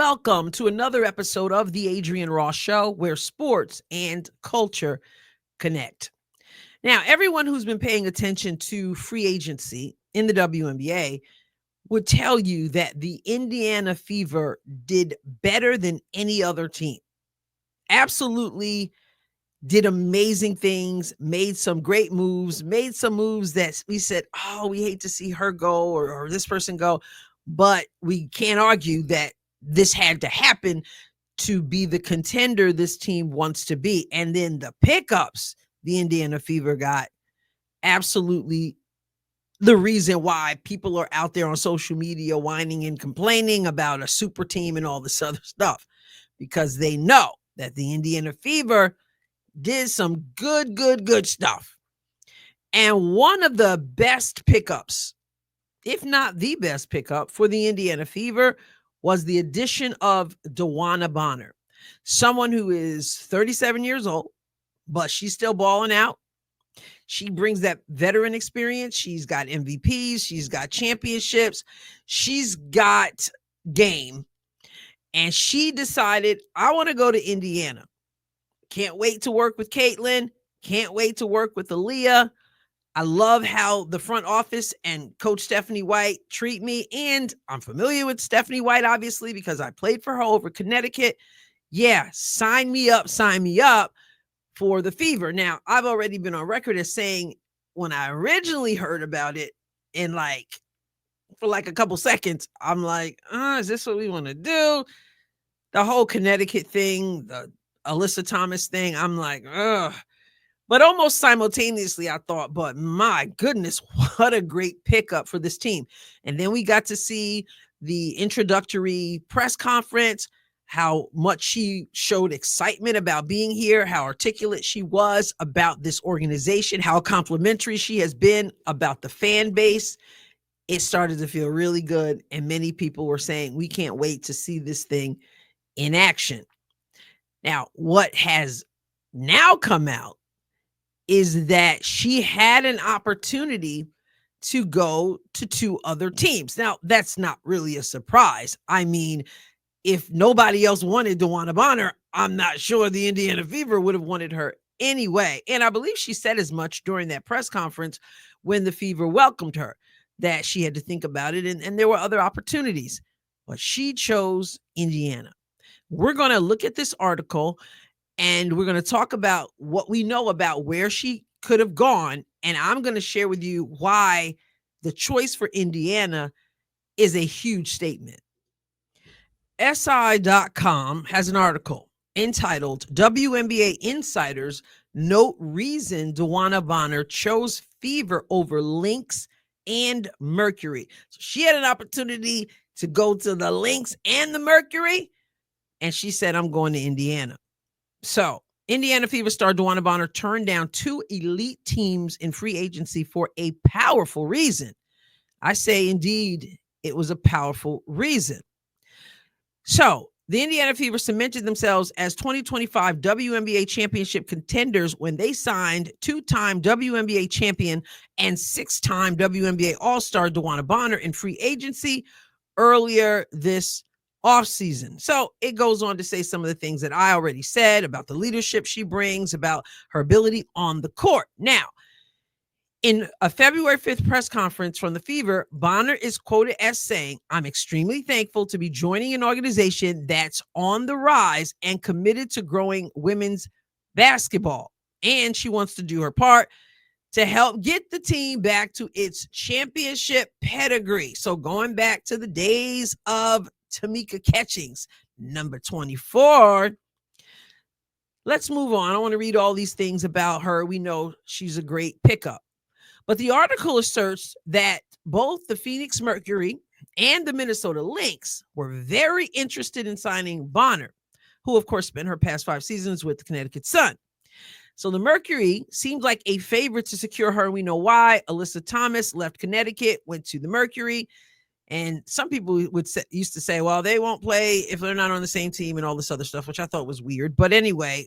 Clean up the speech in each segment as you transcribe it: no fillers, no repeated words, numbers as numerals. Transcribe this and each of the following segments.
welcome to another episode of The Adrienne Ross Show, where sports and culture connect. Now, everyone who's been paying attention to free agency in the WNBA would tell you that the Indiana Fever did better than any other team. Absolutely did amazing things, made some great moves, made some moves that we said, oh, we hate to see her go or this person go. But we can't argue that this had to happen to be the contender this team wants to be. And then the pickups the Indiana Fever got, absolutely the reason why people are out there on social media whining and complaining about a super team and all this other stuff, because they know that the Indiana Fever did some good stuff. And one of the best pickups, if not the best pickup for the Indiana Fever, was the addition of DeWanna Bonner, someone who is 37 years old, but she's still balling out. She brings that veteran experience. She's got MVPs. She's got championships. She's got game. And she decided, I want to go to Indiana. Can't wait to work with Caitlin. Can't wait to work with Aaliyah. I love how the front office and Coach Stephanie White treat me. And I'm familiar with Stephanie White, obviously, because I played for her over Connecticut. Yeah, sign me up for the Fever. Now, I've already been on record as saying when I originally heard about it for a couple seconds, I'm like, is this what we want to do? The whole Connecticut thing, the Alyssa Thomas thing, I'm like, ugh. But almost simultaneously, I thought, but my goodness, what a great pickup for this team. And then we got to see the introductory press conference, how much she showed excitement about being here, how articulate she was about this organization, how complimentary she has been about the fan base. It started to feel really good. And many people were saying, we can't wait to see this thing in action. Now, what has now come out is that she had an opportunity to go to two other teams. Now, that's not really a surprise. I mean, if nobody else wanted DeWanna Bonner, I'm not sure the Indiana Fever would have wanted her anyway. And I believe she said as much during that press conference when the Fever welcomed her, that she had to think about it. And there were other opportunities, but she chose Indiana. We're going to look at this article and we're going to talk about what we know about where she could have gone. And I'm going to share with you why the choice for Indiana is a huge statement. SI.com has an article entitled WNBA Insiders Note Reason DeWanna Bonner Chose Fever Over Lynx and Mercury. So she had an opportunity to go to the Lynx and the Mercury, and she said, I'm going to Indiana. So Indiana Fever star DeWanna Bonner turned down two elite teams in free agency for a powerful reason. I say, indeed, it was a powerful reason. So the Indiana Fever cemented themselves as 2025 WNBA championship contenders when they signed two-time WNBA champion and six-time WNBA All-Star DeWanna Bonner in free agency earlier this offseason. So it goes on to say some of the things that I already said about the leadership she brings, about her ability on the court. Now, in a February 5th press conference from the Fever, Bonner is quoted as saying, I'm extremely thankful to be joining an organization that's on the rise and committed to growing women's basketball. And she wants to do her part to help get the team back to its championship pedigree. So going back to the days of Tamika Catchings, number 24. Let's move on. I don't want to read all these things about her. We know she's a great pickup. But the article asserts that both the Phoenix Mercury and the Minnesota Lynx were very interested in signing Bonner, who, of course, spent her past 5 seasons with the Connecticut Sun. So the Mercury seemed like a favorite to secure her. We know why. Alyssa Thomas left Connecticut, went to the Mercury. And some people used to say, well, they won't play if they're not on the same team and all this other stuff, which I thought was weird. But anyway,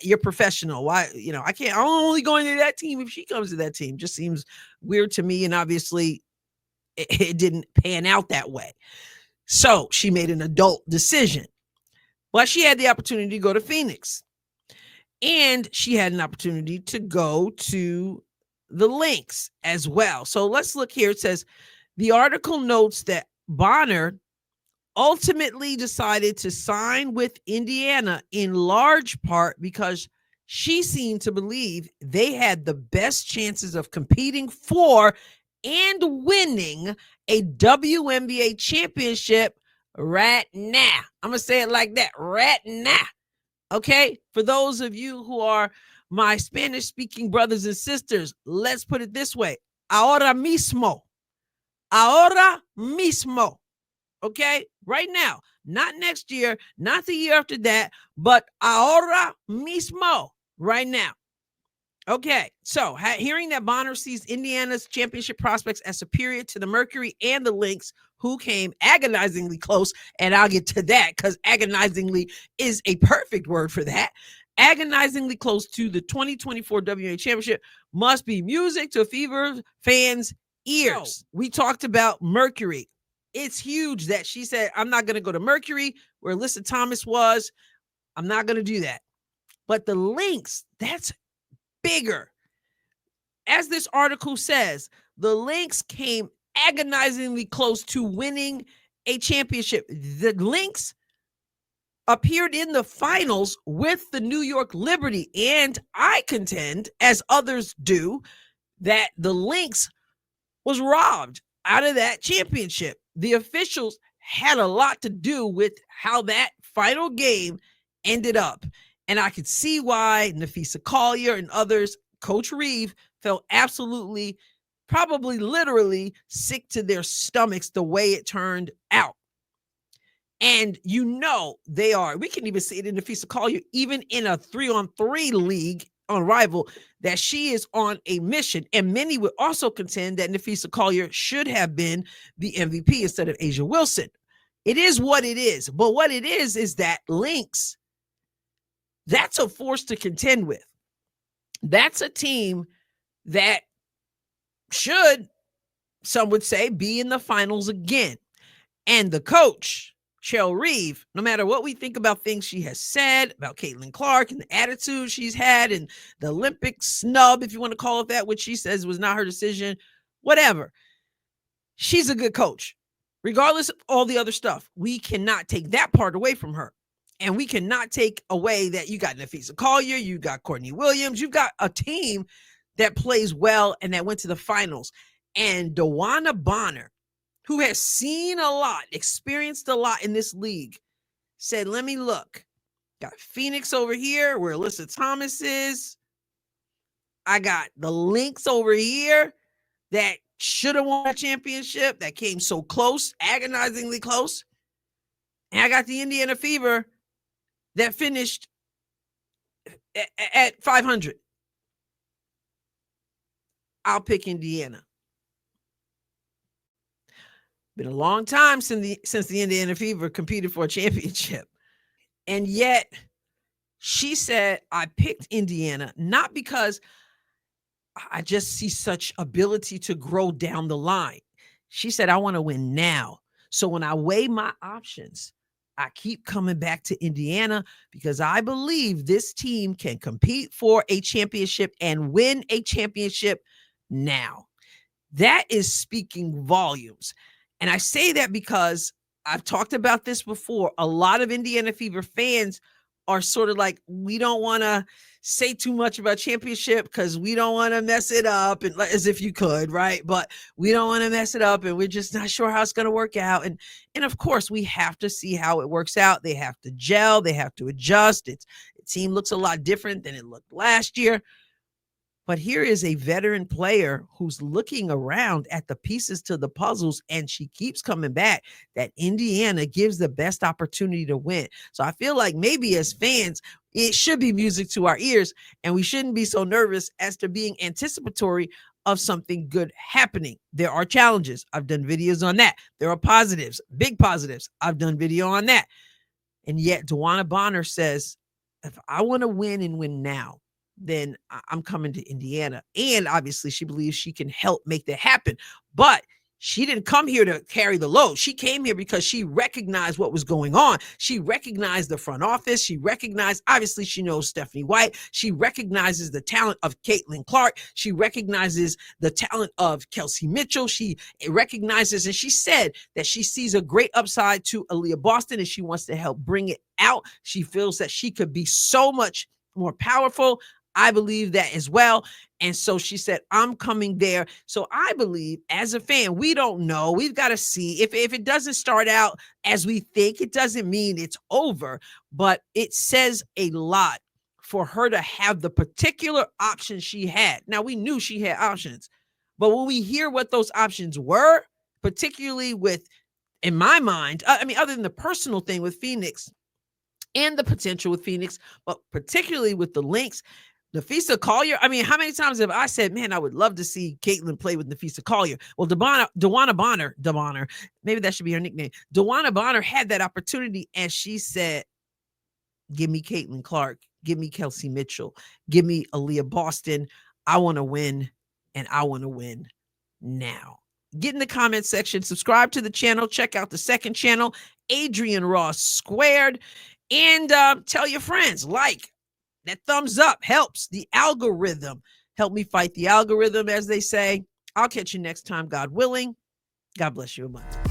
you're professional. Why, I'm only going to that team if she comes to that team. Just seems weird to me. And obviously it didn't pan out that way. So she made an adult decision. But she had the opportunity to go to Phoenix. And she had an opportunity to go to the Lynx as well. So let's look here. It says the article notes that Bonner ultimately decided to sign with Indiana in large part because she seemed to believe they had the best chances of competing for and winning a WNBA championship right now. I'm going to say it like that, right now. Okay, for those of you who are my Spanish speaking brothers and sisters, let's put it this way. Ahora mismo. Ahora mismo. Okay, right now, not next year, not the year after that, but ahora mismo, right now. Okay, so hearing that Bonner sees Indiana's championship prospects as superior to the Mercury and the Lynx, who came agonizingly close, and I'll get to that because agonizingly is a perfect word for that. Agonizingly close to the 2024 WNBA championship must be music to Fever fans' ears. So, we talked about Mercury. It's huge that she said, I'm not going to go to Mercury where Alyssa Thomas was. I'm not going to do that. But the Lynx, that's bigger. As this article says, the Lynx came agonizingly close to winning a championship. The Lynx appeared in the finals with the New York Liberty, and I contend, as others do, that the Lynx was robbed out of that championship. The officials had a lot to do with how that final game ended up. And I could see why Nafisa Collier and others, Coach Reeve, felt absolutely, probably literally sick to their stomachs the way it turned out. And you know they are. We can even see it in Nafisa Collier, even in a 3-on-3 league on Rival, that she is on a mission. And many would also contend that Nafisa Collier should have been the MVP instead of Asia Wilson. It is what it is. But what it is that Lynx, that's a force to contend with. That's a team that should, some would say, be in the finals again. And the coach, Cheryl Reeve, no matter what we think about things she has said about Caitlin Clark and the attitude she's had and the Olympic snub, if you want to call it that, which she says was not her decision, whatever. She's a good coach. Regardless of all the other stuff, we cannot take that part away from her. And we cannot take away that you got Nafisa Collier, you got Courtney Williams, you've got a team that plays well and that went to the finals. And DeWanna Bonner, who has seen a lot, experienced a lot in this league, said, let me look. Got Phoenix over here where Alyssa Thomas is. I got the Lynx over here that should have won a championship, that came so close, agonizingly close. And I got the Indiana Fever that finished at 500. I'll pick Indiana. Been a long time since the Indiana Fever competed for a championship. And yet she said, I picked Indiana, not because I just see such ability to grow down the line. She said, I want to win now. So when I weigh my options, I keep coming back to Indiana because I believe this team can compete for a championship and win a championship now. That is speaking volumes. And I say that because I've talked about this before. A lot of Indiana Fever fans are sort of like, we don't want to say too much about championship because we don't want to mess it up, and as if you could, right? But we don't want to mess it up, and we're just not sure how it's going to work out. And of course, we have to see how it works out. They have to gel. They have to adjust. The team looks a lot different than it looked last year. But here is a veteran player who's looking around at the pieces to the puzzles, and she keeps coming back that Indiana gives the best opportunity to win. So I feel like maybe as fans, it should be music to our ears, and we shouldn't be so nervous as to being anticipatory of something good happening. There are challenges. I've done videos on that. There are positives, big positives. I've done video on that. And yet DeWanna Bonner says, if I want to win and win now, then I'm coming to Indiana. And obviously she believes she can help make that happen. But She didn't come here to carry the load. She came here because she recognized what was going on. She recognized the front office. She recognized, obviously, she knows Stephanie White. She recognizes the talent of Caitlin Clark. She recognizes the talent of Kelsey Mitchell. She recognizes, and she said that she sees a great upside to Aaliyah Boston, and she wants to help bring it out. She feels that she could be so much more powerful. I believe that as well. And so she said, I'm coming there. So I believe as a fan, we don't know. We've got to see if it doesn't start out as we think, it doesn't mean it's over, but it says a lot for her to have the particular options she had. Now, we knew she had options, but when we hear what those options were, particularly with, in my mind, I mean, other than the personal thing with Phoenix and the potential with Phoenix, but particularly with the links, Nafisa Collier. I mean, how many times have I said, man, I would love to see Caitlin play with Nafisa Collier? Well, DeWanna Bonner, maybe that should be her nickname. DeWanna Bonner had that opportunity, and she said, give me Caitlin Clark, give me Kelsey Mitchell, give me Aaliyah Boston. I want to win, and I want to win now. Get in the comment section, subscribe to the channel, check out the second channel, Adrienne Ross Squared, and tell your friends, like. That thumbs up helps the algorithm. Help me fight the algorithm, as they say. I'll catch you next time, God willing. God bless you a bunch.